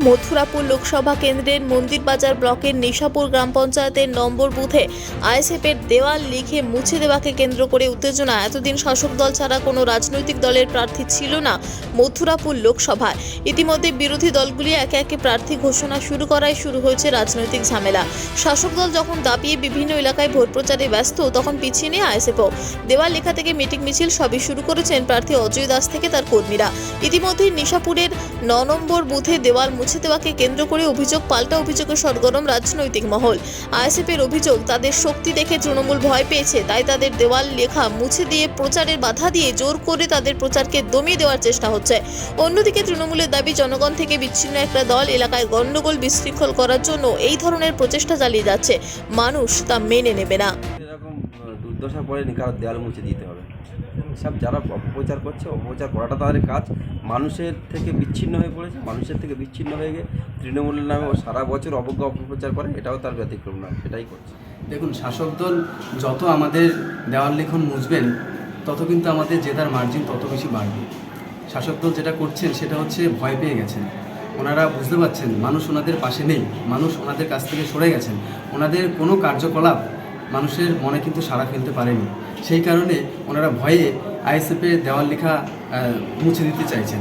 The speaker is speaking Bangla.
মথুরাপুর লোকসভা কেন্দ্রের মন্দিরবাজার ব্লকের নিশাপুর গ্রাম পঞ্চায়েতের নম্বর বুথে আইএসএফের দেওয়াল লিখে মুছে দেওয়াকে কেন্দ্র করে উত্তেজনা। এতদিন শাসক দল ছাড়া কোনো রাজনৈতিক দলের প্রার্থী ছিল না মথুরাপুর লোকসভায়। ইতিমধ্যে বিরোধী দলগুলি একে একে প্রার্থী ঘোষণা শুরু করায় শুরু হয়েছে রাজনৈতিক ঝামেলা। শাসক দল যখন দাপিয়ে বিভিন্ন এলাকায় ভোট প্রচারে ব্যস্ত, তখন পিছিয়ে নেই আইএসএফও। দেওয়াল লেখা থেকে মিটিং মিছিল সবই শুরু করেছেন প্রার্থী অজয় দাস থেকে তার কর্মীরা। ইতিমধ্যে নিশাপুরের ৯ নম্বর বুথে দেওয়াল মুছে দেওয়াকে কেন্দ্র করে অভিযোগ পাল্টা অভিযোগে সরগরম রাজনৈতিক মহল। আইএসএফের অভিযোগ, তাদের শক্তি দেখে তৃণমূল ভয় পেয়েছে, তাই তাদের দেওয়াল লেখা মুছে দিয়ে প্রচারের বাধা দিয়ে জোর করে তাদের প্রচারকে দমিয়ে দেওয়ার চেষ্টা হচ্ছে। অন্যদিকে তৃণমূলের দাবি, জনগণ থেকে বিচ্ছিন্ন একটা দল এলাকায় গন্ডগোল বিশৃঙ্খল করার জন্য এই ধরনের প্রচেষ্টা চালিয়ে যাচ্ছে। মানুষ তা মেনে নেবে না। এরকম দুর্দশা পড়েনি কারো দেয়াল মুছে দিতে হবে। সব যারা অপপ্রচার করছে, অপপ্রচার করাটা তাদের কাজ। মানুষের থেকে বিচ্ছিন্ন হয়ে পড়েছে, মানুষের থেকে বিচ্ছিন্ন হয়ে গিয়ে তৃণমূলের নামে সারা বছর অবজ্ঞা অপপ্রচার করে, এটাও তার ব্যতিক্রম না, সেটাই করছে। দেখুন, শাসক দল যত আমাদের দেওয়াল লিখন মুছবেন, তত কিন্তু আমাদের জেতার মার্জিন তত বেশি বাড়বে। শাসক দল যেটা করছেন সেটা হচ্ছে ভয় পেয়ে গেছেন। ওনারা বুঝতে পারছেন মানুষ ওনাদের পাশে নেই, মানুষ ওনাদের কাছ থেকে সরে গেছেন। ওনাদের কোনো কার্যকলাপ মানুষের মনে কিন্তু সাড়া ফেলতে পারেনি। সেই কারণে ওনারা ভয়ে আইএসএফের দেওয়াল লেখা মুছে দিতে চাইছেন।